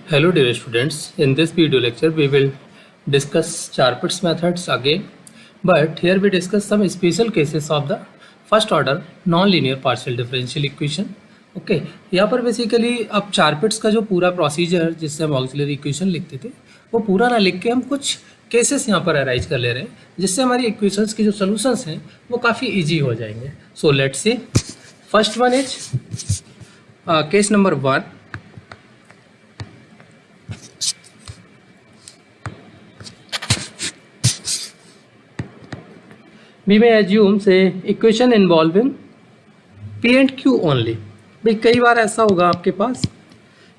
Hello dear students, in this video lecture we will discuss Charpit's methods again, but here we discuss some special cases of the first order non-linear partial differential equation. Okay यहाँ पर basically अब Charpit's का जो पूरा procedure जिससे हम auxiliary equation लिखते थे वो पूरा ना लिख के हम कुछ केसेस यहाँ पर अराइज कर ले रहे हैं जिससे हमारी इक्वेशंस की जो सॉल्यूशंस हैं वो काफ़ी इजी हो जाएंगे. So let's see first one is case number 1. We may assume say equation involving P and Q only. भाई कई बार ऐसा होगा आपके पास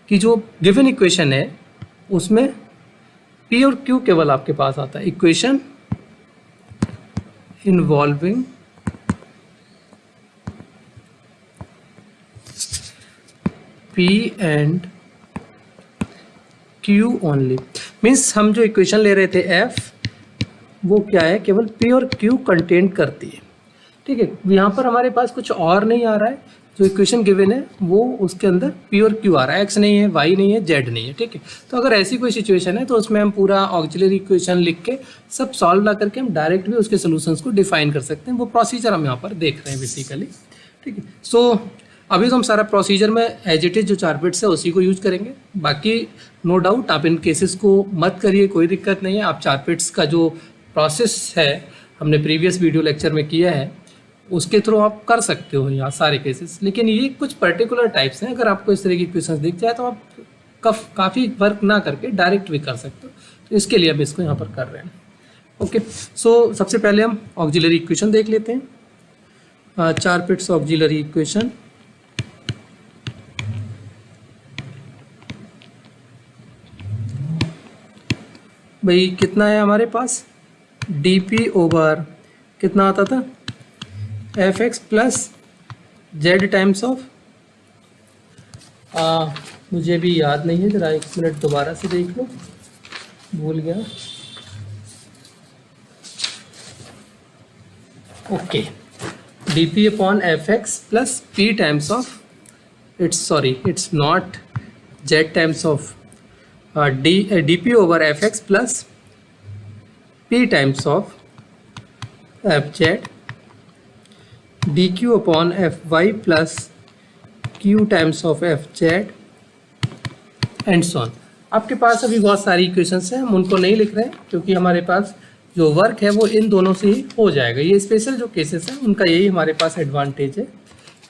कि जो गिवन इक्वेशन है उसमें P और Q केवल आपके पास आता है. Equation involving P and Q only. Means हम जो इक्वेशन ले रहे थे F वो क्या है, केवल P और Q कंटेंट करती है. ठीक है, यहाँ पर हमारे पास कुछ और नहीं आ रहा है. जो इक्वेशन गिवन है वो उसके अंदर P और Q आ रहा है, X नहीं है, Y नहीं है, Z नहीं है. ठीक है, तो अगर ऐसी कोई सिचुएशन है तो उसमें हम पूरा ऑक्सिलरी इक्वेशन लिख के सब सॉल्व ला करके हम डायरेक्ट भी उसके सोल्यूशंस को डिफाइन कर सकते हैं. वो प्रोसीजर हम यहाँ पर देख रहे हैं बेसिकली. ठीक है, सो अभी तो हम सारा प्रोसीजर में एज इट इज़ जो चारपिट्स है उसी को यूज करेंगे. बाकी नो डाउट आप इन केसेस को मत करिए, कोई दिक्कत नहीं है. आप चारपिट्स का जो प्रोसेस है हमने प्रीवियस वीडियो लेक्चर में किया है उसके थ्रू आप कर सकते हो यहाँ सारे केसेस. लेकिन ये कुछ पर्टिकुलर टाइप्स हैं, अगर आपको इस तरह की क्वेश्चंस दिख जाए तो आप काफ़ी वर्क ना करके डायरेक्ट भी कर सकते हो. तो इसके लिए हम इसको यहाँ पर कर रहे हैं. ओके, सो सबसे पहले हम ऑक्सिलरी इक्वेशन देख लेते हैं. Charpit's auxiliary equation. भाई कितना है हमारे पास, dp ओवर कितना आता था, fx plus z times of, मुझे भी याद नहीं है, जरा एक मिनट दोबारा से देख लो, भूल गया. Okay, dp upon fx plus p times of, it's not z times of, dp over fx plus p times of fz dq upon fy plus q times of fz and so on. आपके पास अभी बहुत सारी equations हैं, हम उनको नहीं लिख रहे हैं क्योंकि हमारे पास जो वर्क है वो इन दोनों से ही हो जाएगा. ये स्पेशल जो केसेस हैं उनका यही हमारे पास एडवांटेज है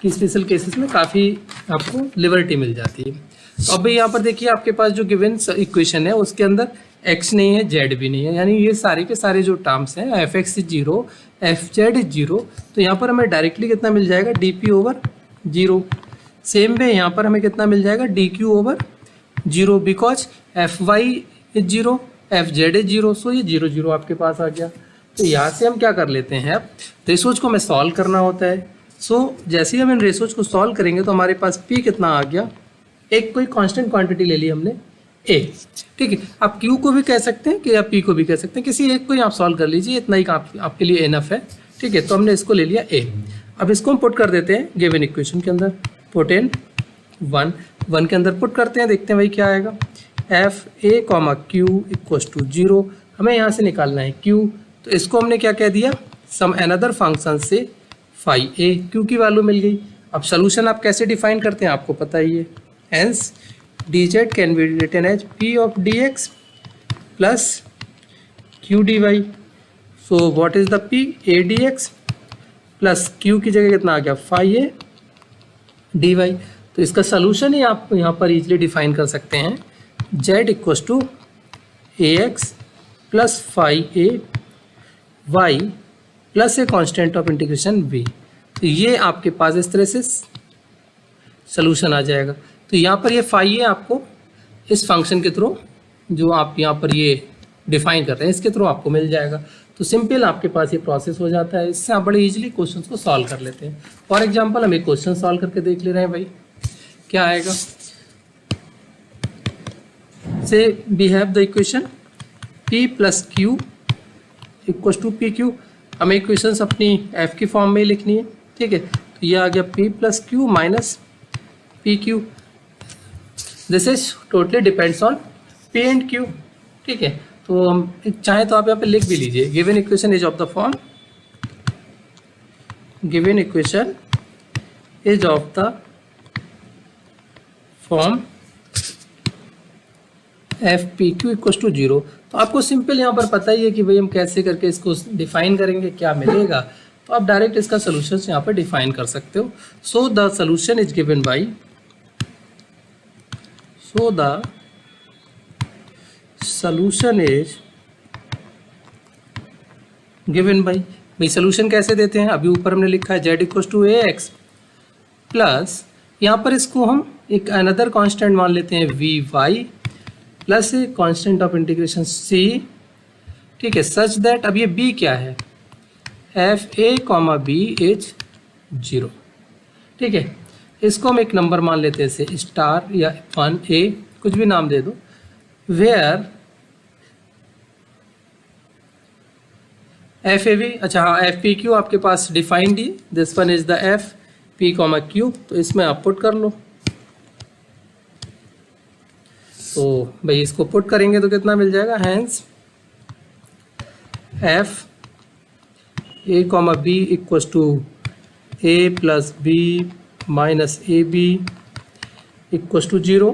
कि स्पेशल केसेस में काफ़ी आपको लिबर्टी मिल जाती है. तो अब यहाँ पर देखिए आपके पास जो गिवन इक्वेशन है उसके अंदर x नहीं है, z भी नहीं है, यानी ये सारे के सारे जो टर्म्स हैं fx इज 0, fz इज 0. तो यहाँ पर हमें डायरेक्टली कितना मिल जाएगा, dp ओवर 0. सेम वे यहाँ पर हमें कितना मिल जाएगा, dq over 0, because fy is 0, fz is 0. सो ये 0 0 आपके पास आ गया. तो यहाँ से हम क्या कर लेते हैं, अब रेशोज को हमें सॉल्व करना होता है. सो जैसे ही हम इन रेशोज को सॉल्व करेंगे तो हमारे पास p कितना आ गया, एक कोई कांस्टेंट क्वांटिटी ले ली हमने a. ठीक है, आप q को भी कह सकते हैं कि या p को भी कह सकते हैं, किसी एक को ही आप सॉल्व कर लीजिए, इतना ही आपके लिए इनफ है. ठीक है, तो हमने इसको ले लिया a. अब इसको हम पुट कर देते हैं गिवन इक्वेशन के अंदर, पुट इन 1 के अंदर पुट करते हैं, देखते हैं भाई क्या आएगा. f a comma q equals to 0. हमें यहाँ से निकालना है q, तो इसको हमने क्या कह दिया, सम अनदर फंक्शन से फाई a. q की वैल्यू मिल गई. अब सोल्यूशन आप कैसे डिफाइन करते हैं आपको पता ही है. Hence dz can be written as p of dx plus q dy. So what is the p, a dx plus q की जगह कितना आ गया, phi a dy. तो इसका सोल्यूशन ही आप यहाँ पर इजीली डिफाइन कर सकते हैं, z equals to ax plus phi a y plus a constant of integration v. तो ये आपके पास इस तरह से सोल्यूशन आ जाएगा. तो यहाँ पर ये फाई है आपको इस फंक्शन के थ्रू जो आप यहाँ पर ये डिफाइन कर रहे हैं इसके थ्रू आपको मिल जाएगा. तो सिंपल आपके पास ये प्रोसेस हो जाता है. इससे आप बड़े इजीली क्वेश्चंस को सॉल्व कर लेते हैं. फॉर एग्जांपल हम एक क्वेश्चन सॉल्व करके देख ले रहे हैं भाई क्या आएगा. Say we have the equation p plus q equals to p q. हमें इक्वेशंस अपनी f की फॉर्म में ही लिखनी है. ठीक है, तो ये आ गया p plus Q minus P Q. This is totally depends on P and Q. ठीक है, तो हम चाहे तो आप यहाँ पे लिख भी लीजिए, given equation is of the form, given equation is of the form F P q equal to 0। तो आपको सिंपल यहाँ पर पता ही है कि भाई हम कैसे करके इसको डिफाइन करेंगे, क्या मिलेगा। तो आप डायरेक्ट इसका सोल्यूशन यहाँ पर डिफाइन कर सकते हो। So the solution is given by, so the solution is given by, भाई सोल्यूशन कैसे देते हैं, अभी ऊपर हमने लिखा है z equal to a x plus, यहाँ पर इसको हम एक अनदर कांस्टेंट मान लेते हैं V Y plus constant of integration C. ठीक है, सच दैट अब ये b क्या है, F A comma B is 0। ठीक है, इसको हम एक नंबर मान लेते हैं, जैसे स्टार या 1a, कुछ भी नाम दे दो, वेयर एफ ए वी, अच्छा हाँ एफ पी क्यू आपके पास डिफाइंड ही, this one is the F P comma Q, तो इसमें आप पुट कर लो। तो भाई इसको पुट करेंगे तो कितना मिल जाएगा, hence F A comma b equal to a plus b minus a b equal to 0।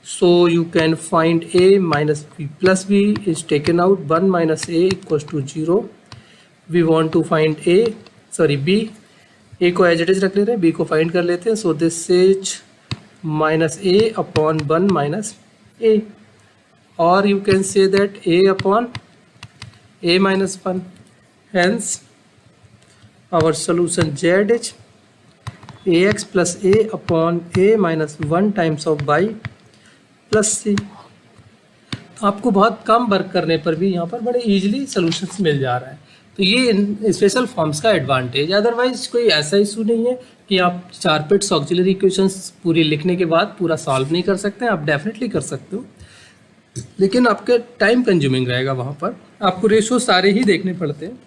So you can find a minus b plus b is taken out, 1 minus a equals to 0. We want to find a, sorry b, a को as it is रख ले रहे हैं, b को find कर लेते हैं। So this is minus a upon 1 minus a, or you can say that a upon a minus 1. Hence our solution z is ax plus a upon a minus 1 times of y plus C. तो आपको बहुत कम work करने पर भी यहाँ पर बड़े easily solutions मिल जा रहा है। तो ये स्पेशल फॉर्म्स का एडवांटेज। अदरवाइज कोई ऐसा इशू नहीं है कि आप चारपेट्स ऑक्सिलरी इक्वेशंस पूरी लिखने के बाद पूरा सॉल्व नहीं कर सकते हैं, आप डेफिनेटली कर सकते हो, लेकिन आपके टाइम कंज्यूमिंग रहेगा। वहाँ पर आपको रेशो सारे ही देखने पड़ते हैं।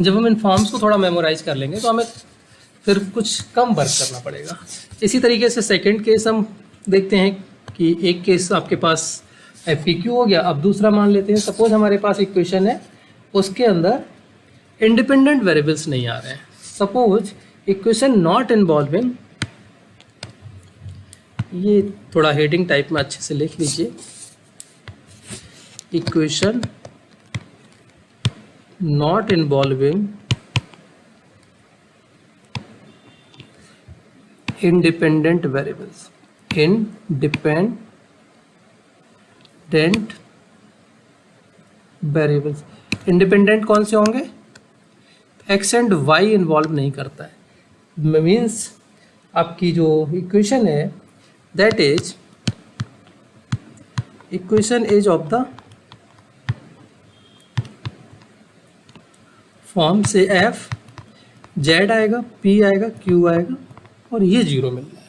जब हम इन फॉर्म्स को थोड़ा मेमोराइज कर लेंगे तो हमें फिर कुछ कम वर्क करना पड़ेगा। इसी तरीके से सेकेंड केस हम देखते हैं कि एक केस आपके पास एफ पी क्यू हो गया, अब दूसरा मान लेते हैं। सपोज हमारे पास इक्वेशन है, उसके अंदर इंडिपेंडेंट वेरिएबल्स नहीं आ रहे हैं। सपोज इक्वेशन नॉट इन्वॉल्विंग, ये थोड़ा हेडिंग टाइप में अच्छे से लिख लीजिए, equation not involving independent variables, independent variables. Independent कौन से होंगे, एक्स एंड वाई इन्वॉल्व नहीं करता है। मीन्स आपकी जो इक्वेशन है that is equation is of the form से एफ जेड आएगा, पी आएगा, क्यू आएगा और ये 0 मिल रहा है।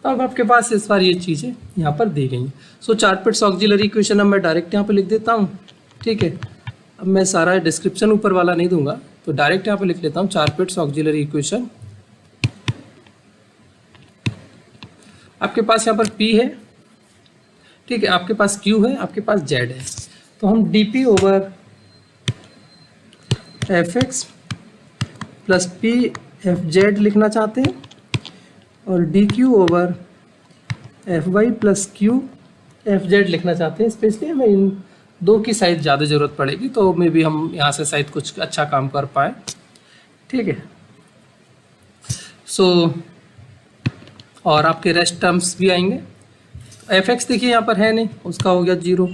तो अब आपके पास इस बार ये चीज़ें यहाँ पर दी गई हैं। सो चारपेट्स ऑक्सिलरी इक्वेशन अब मैं डायरेक्ट यहाँ पर लिख देता हूँ। ठीक है, अब मैं सारा डिस्क्रिप्शन ऊपर वाला नहीं दूंगा, तो डायरेक्ट यहाँ पर लिख लेता हूँ चारपेट्स ऑक्सिलरी इक्वेशन। आपके पास यहाँ पर P है, ठीक है, आपके पास Q है, आपके पास Z है। तो हम dP over fx plus P fz लिखना चाहते हैं और dq over fy plus q fz लिखना चाहते हैं। स्पेशली हमें इन दो की शायद ज़्यादा ज़रूरत पड़ेगी, तो मे भी हम यहाँ से शायद कुछ अच्छा काम कर पाए। ठीक है, सो और आपके रेस्ट टर्म्स भी आएंगे। fx देखिए यहाँ पर है नहीं, उसका हो गया 0,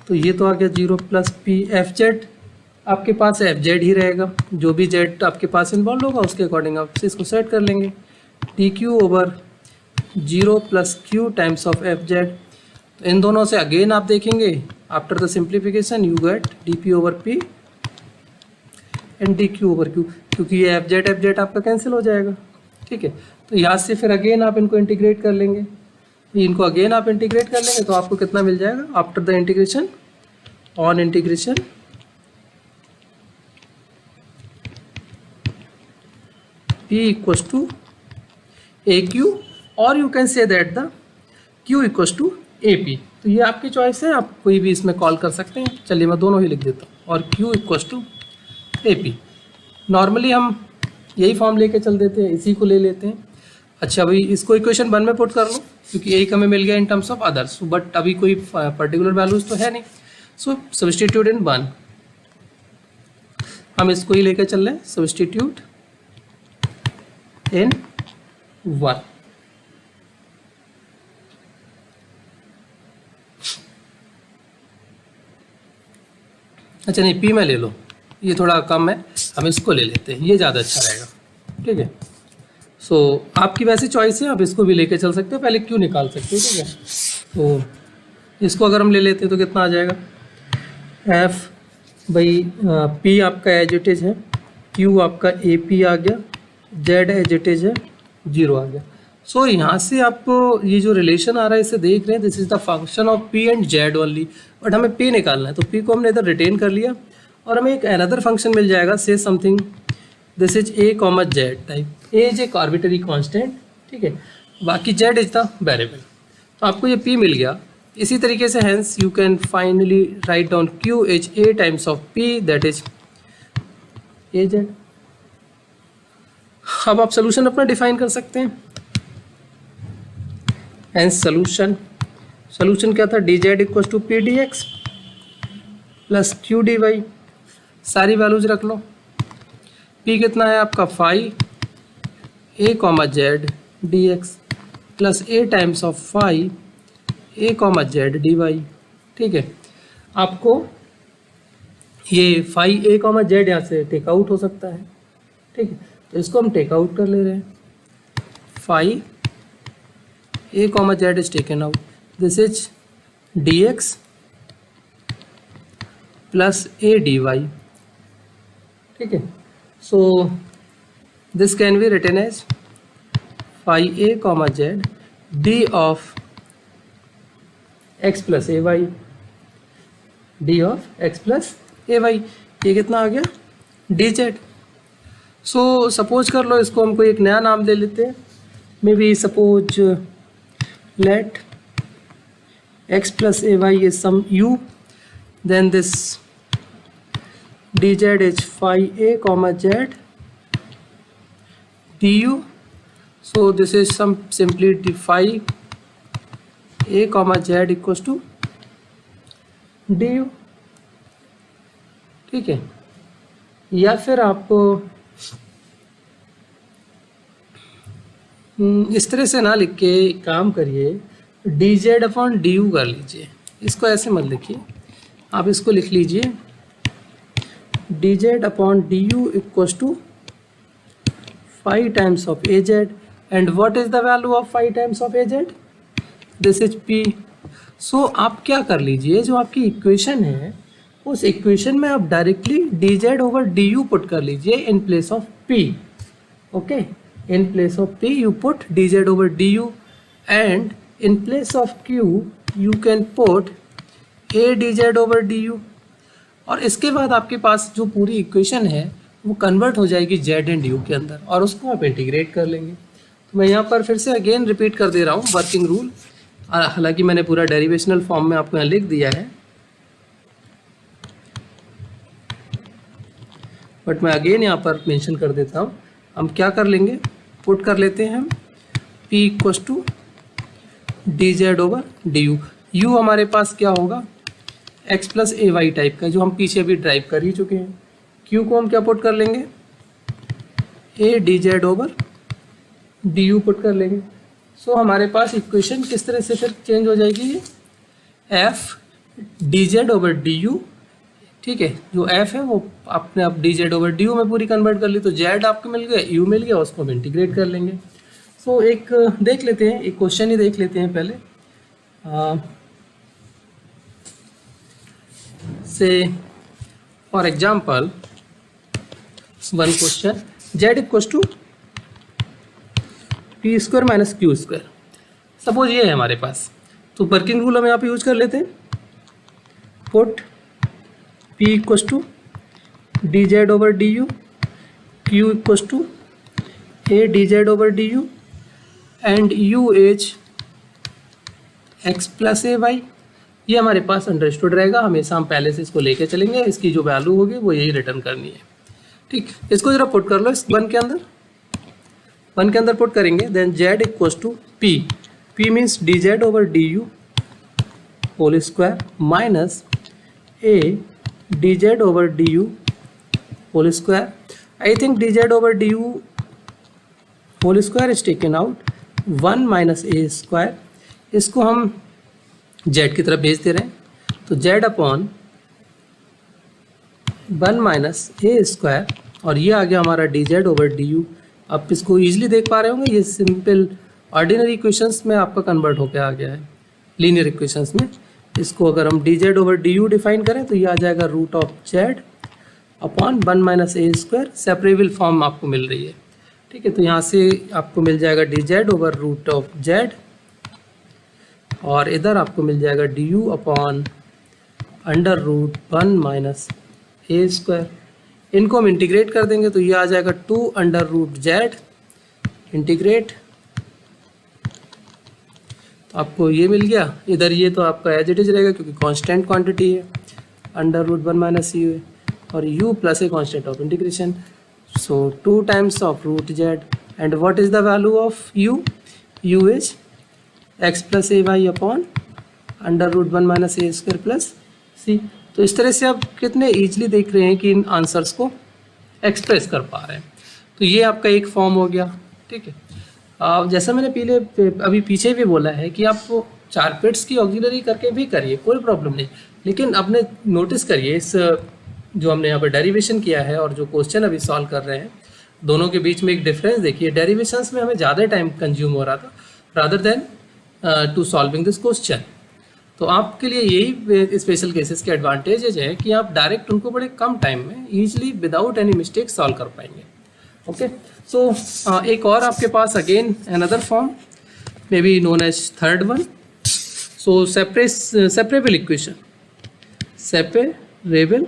तो ये तो आ गया 0 प्लस p fz, आपके पास fz ही रहेगा, जो भी z आपके पास इन्वॉल्व होगा उसके अकॉर्डिंग आप इसको सेट कर लेंगे। dq over 0 plus q times of fz। तो इन दोनों से अगेन आप देखेंगे after the simplification you get dp over p and dq over q, क्योंकि ये fz आपका कैंसिल हो जाएगा। ठीक है, तो यहाँ से फिर अगेन आप इनको इंटीग्रेट कर लेंगे, इनको अगेन आप इंटीग्रेट कर लेंगे तो आपको कितना मिल जाएगा after the integration, on integration p equals to AQ, और you can say that the Q equals to a p. तो ये आपकी चॉइस है, आप कोई भी इसमें कॉल कर सकते हैं। चलिए मैं दोनों ही लिख देता हूँ, और Q equals to a p. Normally हम यही फॉर्म लेके चल देते हैं, इसी को ले लेते हैं। अच्छा भाई इसको इक्वेशन 1 में पुट कर लो, क्योंकि एक हमें मिल गया in terms of others, but अभी कोई पर्टिकुलर वैल्यूज तो है नहीं। सो सब्स्टिट्यूट इन 1, हम इसको ही लेके चल रहे हैं, सब्स्टिट्यूट इन 1। अच्छा नहीं, पी में ले लो, ये थोड़ा कम है, हम इसको ले लेते हैं, ये ज़्यादा अच्छा रहेगा। ठीक है, सो आपकी वैसे चॉइस है, आप इसको भी लेके चल सकते हो, पहले क्यों निकाल सकते हो। ठीक है, तो इसको अगर हम ले लेते हैं तो कितना आ जाएगा, एफ भाई पी आपका एज इट इज है, क्यू आपका ए पी आ गया, जेड एज इट इज है 0 आ गया। सो यहाँ से आपको ये जो रिलेशन आ रहा है इसे देख रहे हैं, this is the function of P and Z only, but हमें पी निकालना है, तो पी को हमने इधर रिटेन कर लिया और हमें एक अनदर फंक्शन मिल जाएगा, से something this is a comma Z type. A is एक आर्बिटरी कांस्टेंट, ठीक है, बाकी जेड इज द वेरिएबल। तो आपको ये पी मिल गया। इसी तरीके से hence you can finally write down Q is a times of P, that is a Z. अब आप सोल्यूशन अपना डिफाइन कर सकते हैं। हेंस सोल्यूशन क्या था, D Z equal to P D X plus Q D Y. सारी values रख लो। पी कितना है आपका 5 ए comma Z D X plus A times of 5 A comma Z D Y. ठीक है, आपको ये 5 ए कॉमा जेड यहाँ से टेक आउट हो सकता है। ठीक है, तो इसको हम टेक आउट कर ले रहे हैं। 5 ए comma Z is taken out, this is D X plus A D Y. ठीक है, so this can be written as 5 A comma Z D of X plus A Y, D of X plus A Y. ये कितना आ गया, D Z. So suppose कर लो इसको हम कोई एक नया नाम दे लेते हैं, maybe suppose let x plus A y is some u, then this d z is 5 A comma Z d u. So this is some simply d 5 A comma z equals to d u. ठीक है, या फिर आप इस तरह से ना लिख के एक काम करिए, D Z upon D you कर लीजिए। इसको ऐसे मत लिखिए, आप इसको लिख लीजिए D Z upon D U equals to 5 times of A Z, and what is the value of 5 times of A Z, this is P. सो आप क्या कर लीजिए, जो आपकी इक्वेशन है उस इक्वेशन में आप directly D z over d you put कर लीजिए in place of P. Okay, in place of P U put D z over d u, and in place of Q U can put A d z over d you. और इसके बाद आपके पास जो पूरी equation है वो convert हो जाएगी जेड एंड यू के अंदर, और उसको आप इंटीग्रेट कर लेंगे। तो मैं यहाँ पर फिर से अगेन रिपीट कर दे रहा हूँ वर्किंग रूल, हालांकि मैंने पूरा डेरिवेशनल फॉर्म में आपको यहाँ लिख दिया है, बट मैं अगेन यहाँ पर मेंशन कर देता हूँ। हम क्या कर लेंगे, पुट कर लेते हैं हम p equals to d z over d u. U हमारे पास क्या होगा, x प्लस ए वाई टाइप का, जो हम पीछे अभी ड्राइव कर ही चुके हैं। q को हम क्या पुट कर लेंगे, a D z over d you put कर लेंगे। सो हमारे पास इक्वेशन किस तरह से फिर चेंज हो जाएगी, F D z over d u. ठीक है, जो f है वो आपने आप D z over d you में पूरी कन्वर्ट कर ली, तो z आपको मिल गया, u मिल गया, उसको हम इंटीग्रेट कर लेंगे। सो एक देख लेते हैं, एक क्वेश्चन ही देख लेते हैं पहले। Say for example one question, z equals to p square minus q square. Suppose ये है हमारे पास, तो वर्किंग रूल हम यहाँ पे यूज कर लेते हैं, put p equals to d z over d u, q equals to a d z over d u, and u is x plus A Y, ये हमारे पास अंडरस्टूड रहेगा, हमेशा हम पहले से इसको लेके चलेंगे, इसकी जो वैल्यू होगी वो यही रिटर्न करनी है। ठीक, इसको जरा पुट कर लो इस वन के अंदर पुट करेंगे, then z equals to p, p means d z over d u whole square minus a d z over d u whole square. I think d z over d u whole square is taken out, 1 minus A square, इसको हम Z की तरफ भेज दे रहे हैं, तो Z upon 1 minus ए square, और ये आ गया हमारा D z over d you. आप इसको ईजिली देख पा रहे होंगे, ये सिंपल ऑर्डिनरी इक्वेशंस में आपका कन्वर्ट होकर आ गया है लीनियर इक्वेशंस में। इसको अगर हम d z over d u define करें तो ये आ जाएगा root of z upon 1 minus A square, separable form आपको मिल रही है। ठीक है, तो यहाँ से आपको मिल जाएगा d z over root of z, और इधर आपको मिल जाएगा d u upon under root 1 minus ए स्क्वायर। इनको हम इंटीग्रेट कर देंगे तो ये आ जाएगा 2 अंडर रूट जेड इंटीग्रेट, तो आपको ये मिल गया। इधर ये तो आपका एज इट इज रहेगा क्योंकि कांस्टेंट क्वांटिटी है, अंडर रूट 1 माइनस यू है, और u plus A constant of integration, so 2 times of root Z, and what is the value of u? u is x plus A Y upon under root 1 minus A square plus C. तो इस तरह से आप कितने easily देख रहे हैं कि इन आंसर्स को एक्सप्रेस कर पा रहे हैं। तो ये आपका एक फॉर्म हो गया। ठीक है, जैसा मैंने अभी पीछे भी बोला है कि आप 4 बिट्स की ऑक्सिलरी करके भी करिए, कोई प्रॉब्लम नहीं, लेकिन आपने नोटिस करिए इस जो हमने यहाँ पर डेरिवेशन किया है और जो क्वेश्चन अभी सॉल्व कर रहे हैं, दोनों के बीच में एक डिफरेंस देखिए। डेरिवेशंस में हमें ज़्यादा टाइम कंज्यूम हो रहा था rather than to solving this question. तो आपके लिए यही स्पेशल केसेस के एडवांटेजेज है कि आप डायरेक्ट उनको बड़े कम टाइम में easily without any mistake solve कर पाएंगे। ओके, सो एक और आपके पास again another form may be known as third one. So separable equation, separable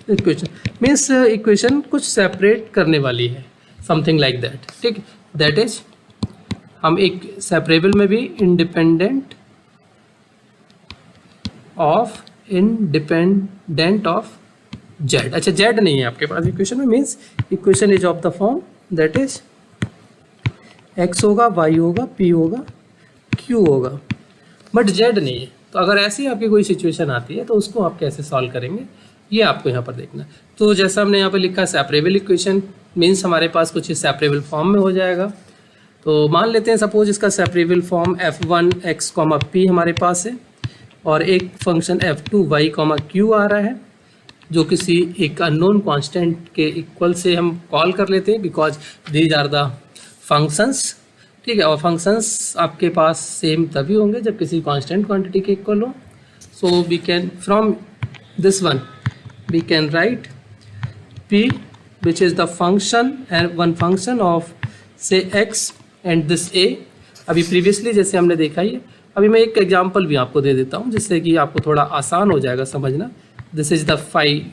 equation means equation कुछ सेपरेट करने वाली है, समथिंग लाइक दैट। ठीक, दैट इज हम एक सेपरेबल में भी इंडिपेंडेंट ऑफ जेड, अच्छा जेड नहीं है आपके पास इक्वेशन में, means equation is of the form that is x होगा, वाई होगा, पी होगा, क्यू होगा, बट जेड नहीं है। तो अगर ऐसी आपकी कोई सिचुएशन आती है तो उसको आप कैसे सॉल्व करेंगे ये आपको यहाँ पर देखना है। तो जैसा हमने यहाँ पर लिखा सेपरेबल इक्वेशन मीन्स हमारे पास कुछ सेपरेबल फॉर्म में हो जाएगा। तो मान लेते हैं सपोज इसका separable form f1 x, p हमारे पास है, और एक फंक्शन f2 y, q आ रहा है जो किसी एक अननोन कांस्टेंट के इक्वल से हम कॉल कर लेते हैं because these are the functions. ठीक है, और फंक्शंस आपके पास सेम तभी होंगे जब किसी कांस्टेंट क्वांटिटी के इक्वल हो। So we can from this one we can write p which is the function and one function of say x and this a। अभी प्रीवियसली जैसे हमने देखा ही, अभी मैं एक एग्जांपल भी आपको दे देता हूँ जिससे कि आपको थोड़ा आसान हो जाएगा समझना। दिस इज द फाई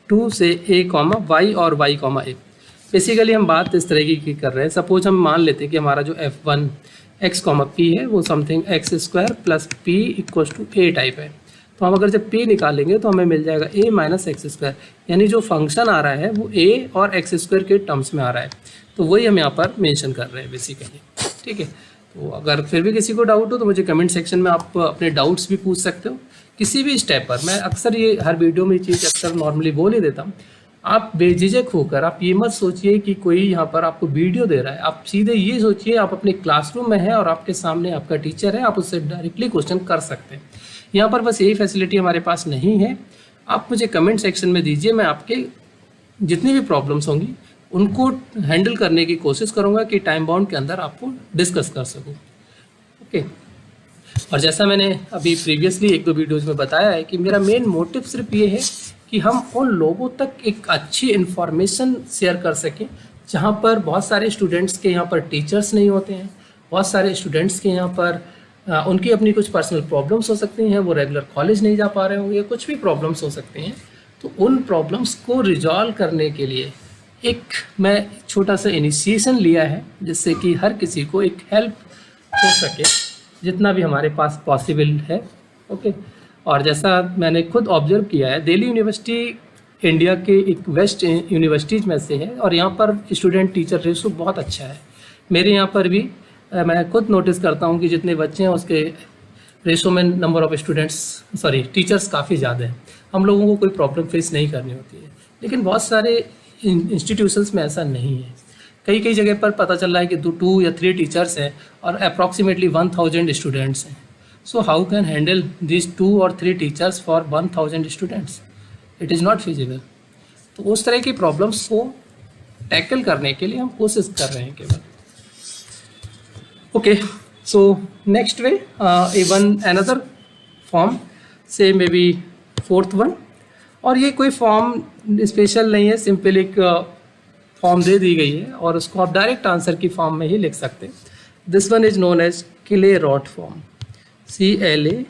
2 से a, y और y, a। बेसिकली हम बात इस तरह की कर रहे हैं। सपोज हम मान लेते हैं कि हमारा जो f1 x, p है वो something x square plus p equals to a type है। तो हम अगर जब p निकालेंगे तो हमें मिल जाएगा a माइनस एक्स स्क्वायर, यानी जो फंक्शन आ रहा है वो a और एक्स स्क्वायर के टर्म्स में आ रहा है। तो वही हम यहाँ पर मेंशन कर रहे हैं बेसिकली। ठीक है, तो अगर फिर भी किसी को डाउट हो तो मुझे कमेंट सेक्शन में आप अपने डाउट्स भी पूछ सकते हो किसी भी स्टेप पर। मैं अक्सर ये हर वीडियो में ये चीज़ अक्सर नॉर्मली बोल ही देता हूँ। आप बेझिझक होकर आप ये मत सोचिए कि कोई यहाँ पर आपको वीडियो दे रहा है, आप सीधे ये सोचिए आप अपने क्लासरूम में हैं और आपके सामने आपका टीचर है, आप उससे डायरेक्टली क्वेश्चन कर सकते हैं। यहाँ पर बस यही फैसिलिटी हमारे पास नहीं है। आप मुझे कमेंट सेक्शन में दीजिए, मैं आपके जितनी भी प्रॉब्लम्स होंगी उनको हैंडल करने की कोशिश करूँगा कि टाइम बाउंड के अंदर आपको डिस्कस कर सकूँ। ओके, और जैसा मैंने अभी प्रीवियसली 1-2 वीडियोज़ में बताया है कि मेरा मेन मोटिव सिर्फ ये है कि हम उन लोगों तक एक अच्छी इन्फॉर्मेशन शेयर कर सकें जहाँ पर बहुत सारे स्टूडेंट्स के यहाँ पर टीचर्स नहीं होते हैं, बहुत सारे स्टूडेंट्स के यहाँ पर उनकी अपनी कुछ पर्सनल प्रॉब्लम्स हो सकती हैं, वो रेगुलर कॉलेज नहीं जा पा रहे होंगे, कुछ भी प्रॉब्लम्स हो सकती हैं। तो उन प्रॉब्लम्स को रिजॉल्व करने के लिए एक मैं छोटा सा इनिशिएशन लिया है जिससे कि हर किसी को एक हेल्प हो सके जितना भी हमारे पास पॉसिबल है। ओके, और जैसा मैंने खुद ऑब्जर्व किया है, दिल्ली यूनिवर्सिटी इंडिया के एक बेस्ट यूनिवर्सिटीज़ में से है और यहाँ पर स्टूडेंट टीचर रेशो बहुत अच्छा है। मेरे यहाँ पर भी मैं खुद नोटिस करता हूँ कि जितने बच्चे हैं उसके रेशो में नंबर ऑफ टीचर्स काफ़ी ज़्यादा है। हम लोगों को कोई प्रॉब्लम फेस नहीं करनी होती है, लेकिन बहुत सारे इंस्टीट्यूशंस में ऐसा नहीं है। कई कई जगह पर पता चल रहा है कि 2 या 3 टीचर्स हैं और अप्रॉक्सीमेटली 1000 स्टूडेंट्स हैं। So how can handle this 2 और 3 teachers for 1000 students? It is not feasible. तो उस तरह की प्रॉब्लम्स को टैकल करने के लिए हम कोशिश कर रहे हैं केवल। ओके, सो नेक्स्ट वे, इवन अनदर फॉर्म से मे बी 4th वन, और ये कोई फॉर्म स्पेशल नहीं है, सिंपल एक फॉर्म दे दी गई है और उसको आप डायरेक्ट आंसर की फॉर्म में ही लिख सकते हैं। This one is known as Clairaut form, CLARAUT,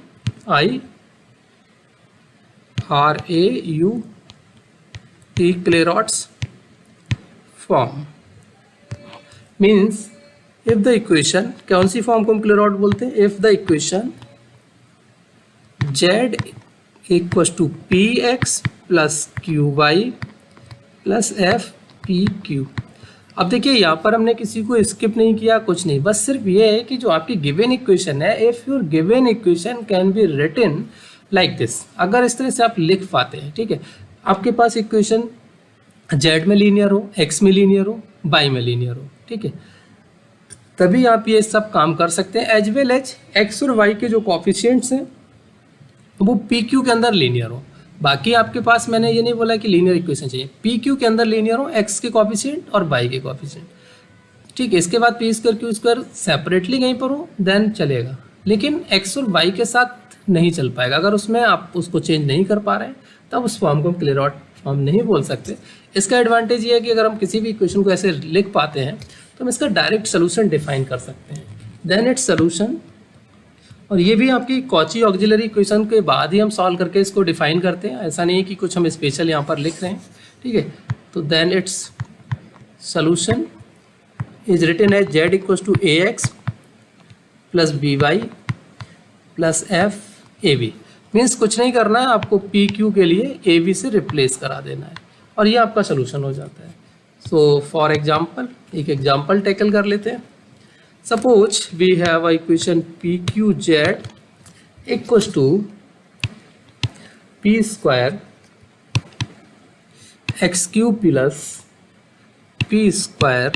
Clairaut's form means if the equation, कौन सी फॉर्म को हम क्लेरॉट बोलते हैं? If the equation z equals to px plus qy plus fpq। अब देखिए यहाँ पर हमने किसी को स्किप नहीं किया, कुछ नहीं, बस सिर्फ ये है कि जो आपकी गिवन इक्वेशन है, if your given equation can be written like this, अगर इस तरह से आप लिख पाते हैं, ठीक है, आपके पास इक्वेशन z में लीनियर हो, x में लीनियर हो, y में लीनियर हो, ठीक है, तभी आप ये सब काम कर सकते हैं। एज वेल एज x और y के जो कॉफिशिएंट्स हैं वो PQ के अंदर लीनियर हो। बाकी आपके पास, मैंने ये नहीं बोला कि लीनियर इक्वेशन चाहिए, PQ के अंदर लीनियर हो, x के कॉफिशिएंट और y के कॉफिशिएंट, ठीक है। इसके बाद p² q² सेपरेटली कहीं पर हो देन चलेगा, लेकिन x और y के साथ नहीं चल पाएगा। अगर उसमें आप उसको चेंज नहीं कर पा रहे हैं तब उस फॉर्म को हम क्लेरॉट फॉर्म नहीं बोल सकते। इसका एडवांटेज ये है कि अगर हम किसी भी इक्वेशन को ऐसे लिख पाते हैं तो हम इसका डायरेक्ट सोल्यूशन डिफाइन कर सकते हैं, देन इट्स सोल्यूशन। और ये भी आपकी कॉची ऑक्सिलरी इक्वेशन के बाद ही हम सॉल्व करके इसको डिफाइन करते हैं, ऐसा नहीं है कि कुछ हम स्पेशल यहाँ पर लिख रहे हैं, ठीक है। तो then its solution is written as z equals to ax plus by plus f/ab। मीन्स कुछ नहीं करना है, आपको PQ के लिए AB से रिप्लेस करा देना है और ये आपका सोल्यूशन हो जाता है। सो फॉर एग्जाम्पल, एक एग्जाम्पल टैकल कर लेते हैं। Suppose we have a equation PQZ equals to P square x cube plus P square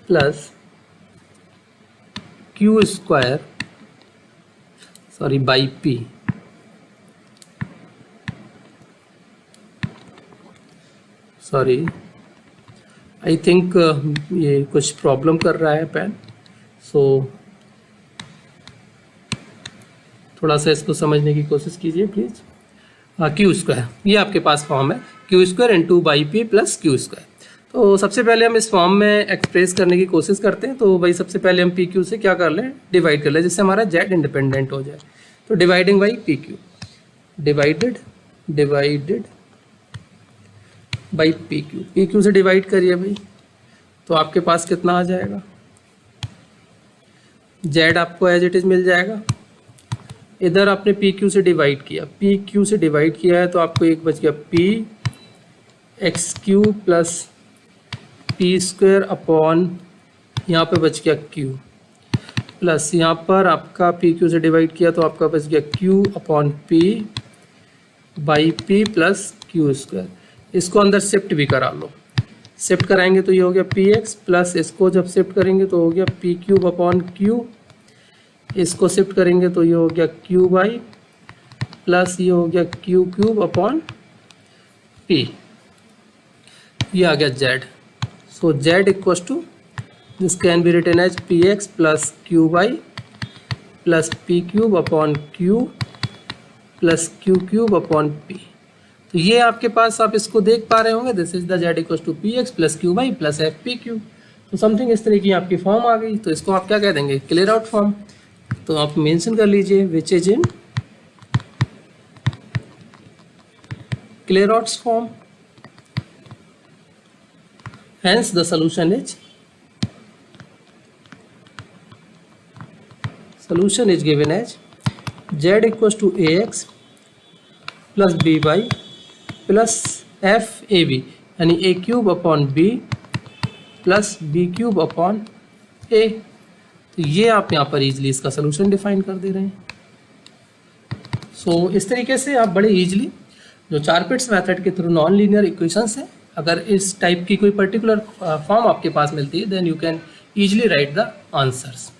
plus Q square by P। I think ये कुछ प्रॉब्लम कर रहा है पेन, सो थोड़ा सा इसको समझने की कोशिश कीजिए प्लीज़। Q², ये आपके पास फॉर्म है Q² into by P plus Q²। तो सबसे पहले हम इस फॉर्म में एक्सप्रेस करने की कोशिश करते हैं। तो भाई सबसे पहले हम PQ से क्या कर लें, डिवाइड कर लें, जिससे हमारा Z इंडिपेंडेंट हो जाए। तो dividing by PQ, divided by PQ से डिवाइड करिए भाई, तो आपके पास कितना आ जाएगा, Z आपको एज इट इज मिल जाएगा। इधर आपने PQ से डिवाइड किया, PQ से डिवाइड किया है तो आपको एक बच गया PX³ प्लस P² अपॉन यहाँ पे बच गया Q, प्लस यहाँ पर आपका PQ से डिवाइड किया तो आपका बच गया Q upon P by P plus Q²। इसको अंदर शिफ्ट भी करा लो, शिफ्ट कराएंगे तो ये हो गया PX प्लस इसको जब शिफ्ट करेंगे तो हो गया P³ अपॉन Q, इसको शिफ्ट करेंगे तो ये हो गया Q/, प्लस ये हो गया Q³ अपॉन P, ये आ गया Z। So Z equals to, this can be written as PX plus Q/, plus P³ upon Q plus Q³ upon P। तो ये आपके पास, आप इसको देख पा रहे होंगे, this is the Z equals to PX plus Q/, plus FPQ। तो समथिंग इस तरह की आपकी फॉर्म आ गई। तो इसको आप क्या कह देंगे, क्लियर फॉर्म। तो आप मेंशन कर लीजिए which is in clear form, hence the solution is solution is given as z equals to ax plus by plus f ab, यानी a cube upon b plus b cube upon a। तो ये आप यहाँ पर easily इसका solution define कर दे रहे हैं। सो इस तरीके से आप बड़े इजली जो चारपिट्स मेथड के थ्रू नॉन लीनियर इक्वेशंस है, अगर इस टाइप की कोई पर्टिकुलर फॉर्म आपके पास मिलती है, then you can easily write the answers.